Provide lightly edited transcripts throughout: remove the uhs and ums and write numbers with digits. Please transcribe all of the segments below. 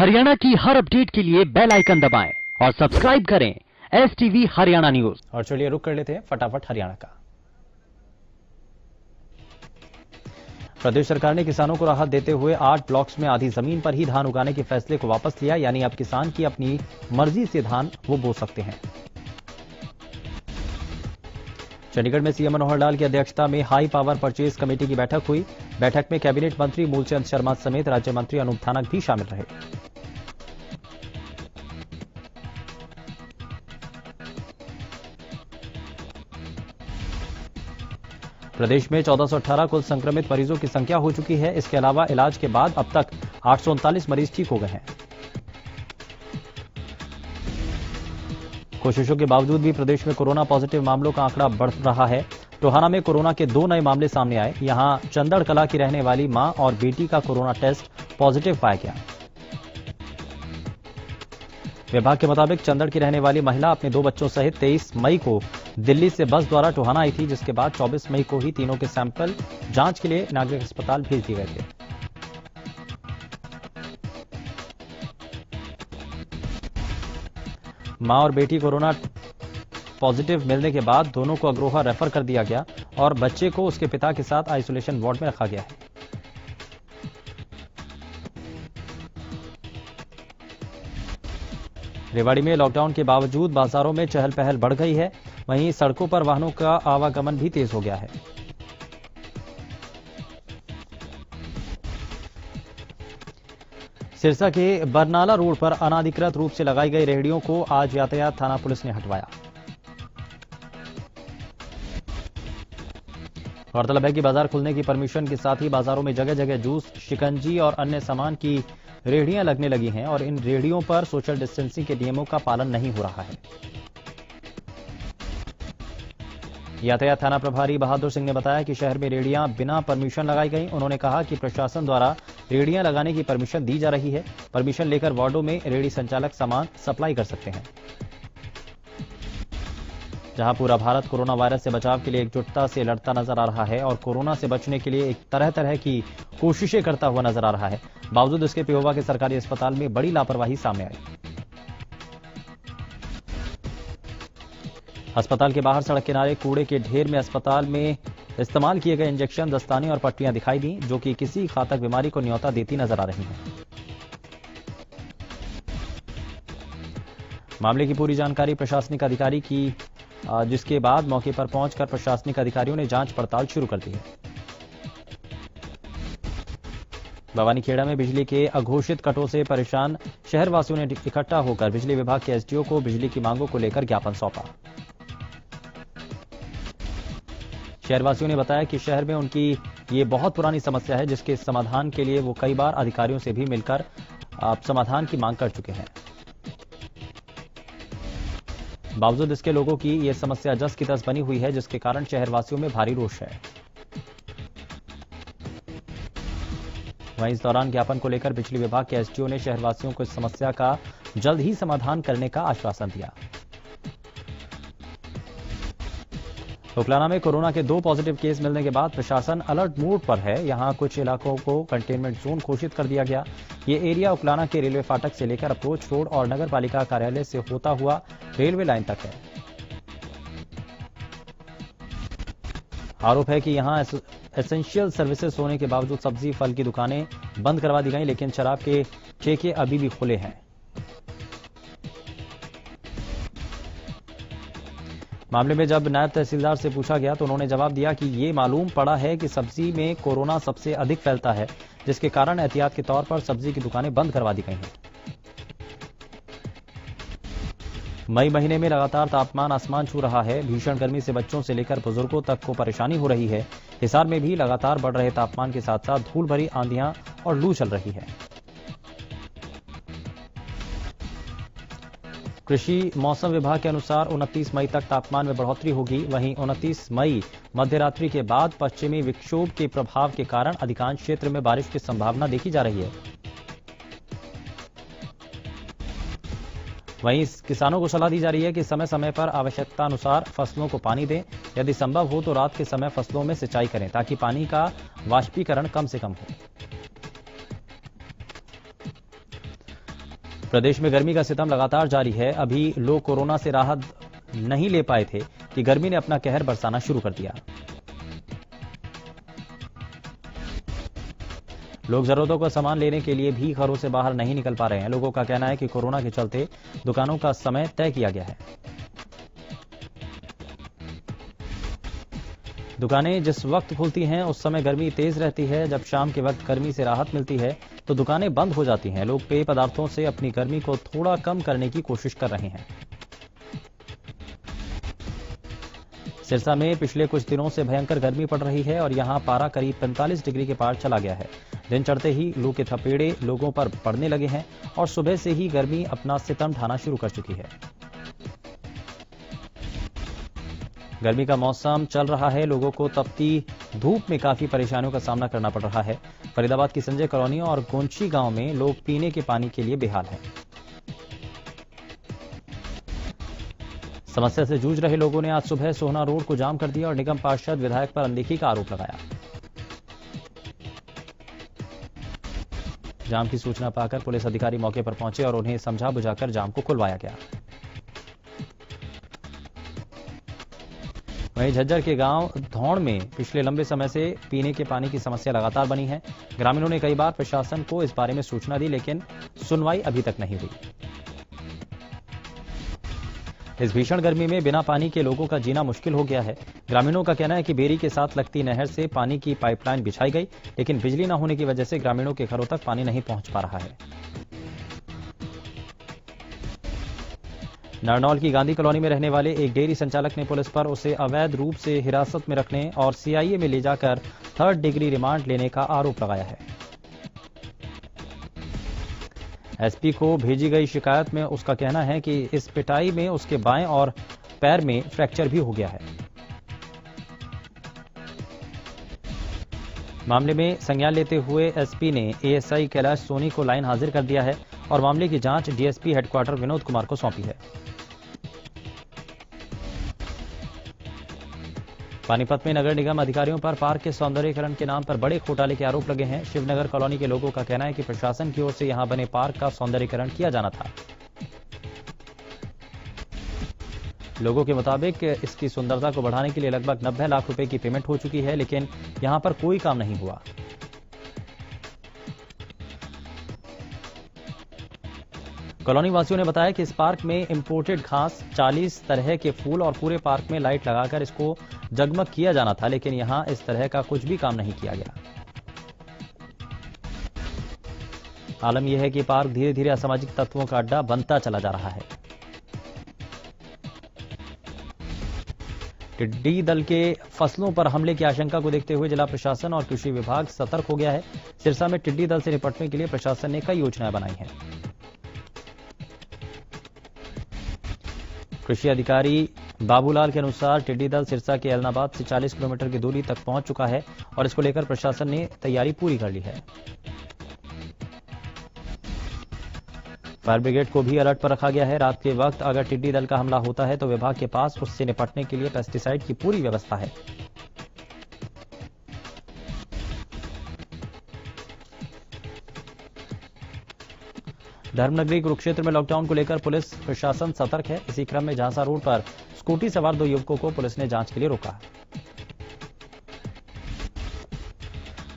हरियाणा की हर अपडेट के लिए बेल आइकन दबाएं और सब्सक्राइब करें STV हरियाणा न्यूज। और चलिए रुक कर लेते हैं फटाफट हरियाणा का। प्रदेश सरकार ने किसानों को राहत देते हुए 8 ब्लॉक्स में आधी जमीन पर ही धान उगाने के फैसले को वापस लिया, यानी अब किसान की अपनी मर्जी से धान वो बो सकते हैं। चंडीगढ़ में सीएम मनोहर लाल की अध्यक्षता में हाई पावर परचेज कमेटी की बैठक हुई। बैठक में कैबिनेट मंत्री मूलचंद शर्मा समेत राज्य मंत्री अनूप धानक भी शामिल रहे। प्रदेश में 1418 कुल संक्रमित मरीजों की संख्या हो चुकी है। इसके अलावा इलाज के बाद अब तक 839 मरीज ठीक हो गए हैं। कोशिशों के बावजूद भी प्रदेश में कोरोना पॉजिटिव मामलों का आंकड़ा बढ़ रहा है। टोहाना में कोरोना के 2 नए मामले सामने आए। यहां चंदड़ कला की रहने वाली मां और बेटी का कोरोना टेस्ट पॉजिटिव पाया गया। विभाग के मुताबिक चंदड़ की रहने वाली महिला अपने 2 बच्चों सहित 23 मई को दिल्ली से बस द्वारा टोहाना आई थी, जिसके बाद 24 मई को ही तीनों के सैंपल जांच के लिए नागरिक अस्पताल भेज दिए गए थे। मां और बेटी कोरोना पॉजिटिव मिलने के बाद दोनों को अग्रोहा रेफर कर दिया गया और बच्चे को उसके पिता के साथ आइसोलेशन वार्ड में रखा गया है। रेवाड़ी में लॉकडाउन के बावजूद बाजारों में चहल पहल बढ़ गई है। वहीं सड़कों पर वाहनों का आवागमन भी तेज हो गया है। सिरसा के बरनाला रोड पर अनाधिकृत रूप से लगाई गई रेहड़ियों को आज यातायात थाना पुलिस ने हटवाया। गौरतलब है कि बाजार खुलने की परमिशन के साथ ही बाजारों में जगह जगह जूस, शिकंजी और अन्य सामान की रेहड़ियां लगने लगी हैं और इन रेहड़ियों पर सोशल डिस्टेंसिंग के नियमों का पालन नहीं हो रहा है। यातायात थाना प्रभारी बहादुर सिंह ने बताया कि शहर में रेहड़ियां बिना परमिशन लगाई गई। उन्होंने कहा कि प्रशासन द्वारा रेहड़ियां लगाने की परमिशन दी जा रही है। परमिशन लेकर वार्डों में रेहड़ी संचालक सामान सप्लाई कर सकते हैं। जहां पूरा भारत कोरोना वायरस से बचाव के लिए एकजुटता से लड़ता नजर आ रहा है और कोरोना से बचने के लिए एक तरह तरह की कोशिशें करता हुआ नजर आ रहा है, बावजूद इसके पेहोवा के सरकारी अस्पताल में बड़ी लापरवाही सामने आई। अस्पताल के बाहर सड़क किनारे कूड़े के ढेर में अस्पताल में इस्तेमाल किए गए इंजेक्शन, दस्ताने और पट्टियां दिखाई दी, जो कि किसी घातक बीमारी को न्योता देती नजर आ रही हैं। मामले की पूरी जानकारी प्रशासनिक अधिकारी की, जिसके बाद मौके पर पहुंचकर प्रशासनिक अधिकारियों ने जांच पड़ताल शुरू कर दी है। भवानीखेड़ा में बिजली के अघोषित कटों से परेशान शहरवासियों ने इकट्ठा होकर बिजली विभाग के एसडीओ को बिजली की मांगों को लेकर ज्ञापन सौंपा। शहरवासियों ने बताया कि शहर में उनकी ये बहुत पुरानी समस्या है, जिसके समाधान के लिए वो कई बार अधिकारियों से भी मिलकर समाधान की मांग कर चुके हैं। बावजूद इसके लोगों की ये समस्या जस की तस बनी हुई है, जिसके कारण शहरवासियों में भारी रोष है। वहीं इस दौरान ज्ञापन को लेकर बिजली विभाग के एसडीओ ने शहरवासियों को इस समस्या का जल्द ही समाधान करने का आश्वासन दिया। उकलाना में कोरोना के 2 पॉजिटिव केस मिलने के बाद प्रशासन अलर्ट मोड पर है। यहां कुछ इलाकों को कंटेनमेंट जोन घोषित कर दिया गया। ये एरिया उकलाना के रेलवे फाटक से लेकर अप्रोच रोड और नगर पालिका कार्यालय से होता हुआ रेलवे लाइन तक है। आरोप है कि यहां एसेंशियल सर्विसेज होने के बावजूद सब्जी फल की दुकानें बंद करवा दी गई, लेकिन शराब के ठेके अभी भी खुले हैं। मामले में जब नायब तहसीलदार से पूछा गया तो उन्होंने जवाब दिया कि ये मालूम पड़ा है कि सब्जी में कोरोना सबसे अधिक फैलता है, जिसके कारण एहतियात के तौर पर सब्जी की दुकानें बंद करवा दी गई हैं। मई महीने में लगातार तापमान आसमान छू रहा है। भीषण गर्मी से बच्चों से लेकर बुजुर्गों तक को परेशानी हो रही है। हिसार में भी लगातार बढ़ रहे तापमान के साथ साथ धूल भरी आंधियां और लू चल रही है। कृषि मौसम विभाग के अनुसार 29 मई तक तापमान में बढ़ोतरी होगी। वहीं 29 मई मध्यरात्रि के बाद पश्चिमी विक्षोभ के प्रभाव के कारण अधिकांश क्षेत्र में बारिश की संभावना देखी जा रही है। वहीं किसानों को सलाह दी जा रही है कि समय समय पर आवश्यकता अनुसार फसलों को पानी दें। यदि संभव हो तो रात के समय फसलों में सिंचाई करें, ताकि पानी का वाष्पीकरण कम से कम हो। प्रदेश में गर्मी का सितम लगातार जारी है। अभी लोग कोरोना से राहत नहीं ले पाए थे कि गर्मी ने अपना कहर बरसाना शुरू कर दिया। लोग जरूरतों का सामान लेने के लिए भी घरों से बाहर नहीं निकल पा रहे हैं। लोगों का कहना है कि कोरोना के चलते दुकानों का समय तय किया गया है। दुकानें जिस वक्त खुलती हैं उस समय गर्मी तेज रहती है। जब शाम के वक्त गर्मी से राहत मिलती है तो दुकानें बंद हो जाती हैं। लोग पेय पदार्थों से अपनी गर्मी को थोड़ा कम करने की कोशिश कर रहे हैं। सिरसा में पिछले कुछ दिनों से भयंकर गर्मी पड़ रही है और यहां पारा करीब 45 डिग्री के पार चला गया है। दिन चढ़ते ही लू के थपेड़े लोगों पर पड़ने लगे हैं और सुबह से ही गर्मी अपना सितम ढाना शुरू कर चुकी है। गर्मी का मौसम चल रहा है। लोगों को तपती धूप में काफी परेशानियों का सामना करना पड़ रहा है। फरीदाबाद की संजय कॉलोनी और गोंची गांव में लोग पीने के पानी के लिए बेहाल हैं। समस्या से जूझ रहे लोगों ने आज सुबह सोहना रोड को जाम कर दिया और निगम पार्षद विधायक पर अनदेखी का आरोप लगाया। जाम की सूचना पाकर पुलिस अधिकारी मौके पर पहुंचे और उन्हें समझा बुझाकर जाम को खुलवाया गया। वहीं झज्जर के गांव धौड़ में पिछले लंबे समय से पीने के पानी की समस्या लगातार बनी है। ग्रामीणों ने कई बार प्रशासन को इस बारे में सूचना दी, लेकिन सुनवाई अभी तक नहीं हुई। इस भीषण गर्मी में बिना पानी के लोगों का जीना मुश्किल हो गया है। ग्रामीणों का कहना है कि बेरी के साथ लगती नहर से पानी की पाइपलाइन बिछाई गई, लेकिन बिजली न होने की वजह से ग्रामीणों के घरों तक पानी नहीं पहुंच पा रहा है। नारनौल की गांधी कॉलोनी में रहने वाले एक डेयरी संचालक ने पुलिस पर उसे अवैध रूप से हिरासत में रखने और सीआईए में ले जाकर 3rd डिग्री रिमांड लेने का आरोप लगाया है। एसपी को भेजी गई शिकायत में उसका कहना है कि इस पिटाई में उसके बाएं और पैर में फ्रैक्चर भी हो गया है। मामले में संज्ञान लेते हुए एसपी ने एएसआई कैलाश सोनी को लाइन हाजिर कर दिया है और मामले की जांच डीएसपी हेडक्वार्टर विनोद कुमार को सौंपी है। पानीपत में नगर निगम अधिकारियों पर पार्क के सौंदर्यीकरण के नाम पर बड़े घोटाले के आरोप लगे हैं। शिवनगर कॉलोनी के लोगों का कहना है कि प्रशासन की ओर से यहां बने पार्क का सौंदर्यीकरण किया जाना था। लोगों के मुताबिक इसकी सुंदरता को बढ़ाने के लिए लगभग 90 लाख रुपए की पेमेंट हो चुकी है, लेकिन यहां पर कोई काम नहीं हुआ। कॉलोनी वासियों ने बताया कि इस पार्क में इंपोर्टेड घास, 40 तरह के फूल और पूरे पार्क में लाइट लगाकर इसको जगमग किया जाना था, लेकिन यहां इस तरह का कुछ भी काम नहीं किया गया। आलम यह है कि पार्क धीरे धीरे असामाजिक तत्वों का अड्डा बनता चला जा रहा है। टिड्डी दल के फसलों पर हमले की आशंका को देखते हुए जिला प्रशासन और कृषि विभाग सतर्क हो गया है। सिरसा में टिड्डी दल से निपटने के लिए प्रशासन ने कई योजनाएं बनाई हैं। कृषि अधिकारी बाबूलाल के अनुसार टिड्डी दल सिरसा के एलनाबाद से 40 किलोमीटर की दूरी तक पहुंच चुका है और इसको लेकर प्रशासन ने तैयारी पूरी कर ली है। फायर ब्रिगेड को भी अलर्ट पर रखा गया है। रात के वक्त अगर टिड्डी दल का हमला होता है तो विभाग के पास उससे निपटने के लिए पेस्टिसाइड की पूरी व्यवस्था है। धर्मनगरी कुरुक्षेत्र में लॉकडाउन को लेकर पुलिस प्रशासन सतर्क है। इसी क्रम में झांसा रोड पर स्कूटी सवार 2 युवकों को पुलिस ने जांच के लिए रोका।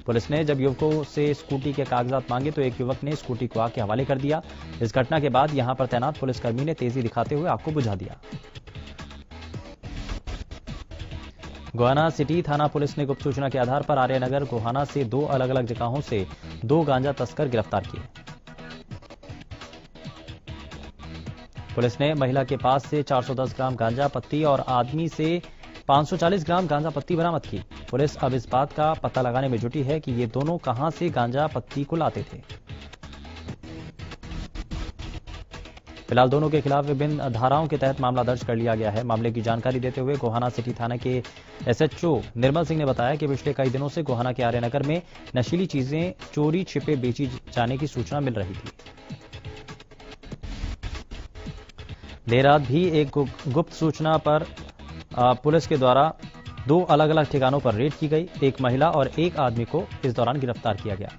पुलिस ने जब युवकों से स्कूटी के कागजात मांगे तो एक युवक ने स्कूटी को आग के हवाले कर दिया। इस घटना के बाद यहां पर तैनात पुलिसकर्मी ने तेजी दिखाते हुए आग को बुझा दिया। गोहाना सिटी थाना पुलिस ने गुप्त सूचना के आधार पर आर्यनगर गोहाना से 2 अलग अलग जगहों से 2 गांजा तस्कर गिरफ्तार किए। पुलिस ने महिला के पास से 410 ग्राम गांजा पत्ती और आदमी से 540 ग्राम गांजा पत्ती बरामद की। पुलिस अब इस बात का पता लगाने में जुटी है कि ये दोनों कहां से गांजा पत्ती को लाते थे। फिलहाल दोनों के खिलाफ विभिन्न धाराओं के तहत मामला दर्ज कर लिया गया है। मामले की जानकारी देते हुए गोहाना सिटी थाना के एसएचओ निर्मल सिंह ने बताया कि पिछले कई दिनों से गोहाना के आर्यनगर में नशीली चीजें चोरी छिपे बेची जाने की सूचना मिल रही थी। देर रात भी एक गुप्त सूचना पर पुलिस के द्वारा 2 अलग अलग ठिकानों पर रेड की गई। एक महिला और एक आदमी को इस दौरान गिरफ्तार किया गया।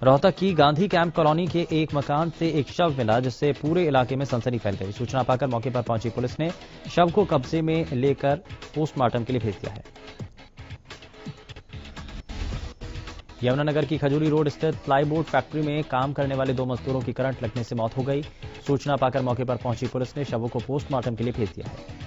रोहतक की गांधी कैंप कॉलोनी के एक मकान से एक शव मिला, जिससे पूरे इलाके में सनसनी फैल गई। सूचना पाकर मौके पर पहुंची पुलिस ने शव को कब्जे में लेकर पोस्टमार्टम के लिए भेज दिया है। यमुनानगर की खजूरी रोड स्थित प्लाईबोर्ड फैक्ट्री में काम करने वाले 2 मजदूरों की करंट लगने से मौत हो गई। सूचना पाकर मौके पर पहुंची पुलिस ने शवों को पोस्टमार्टम के लिए भेज दिया है।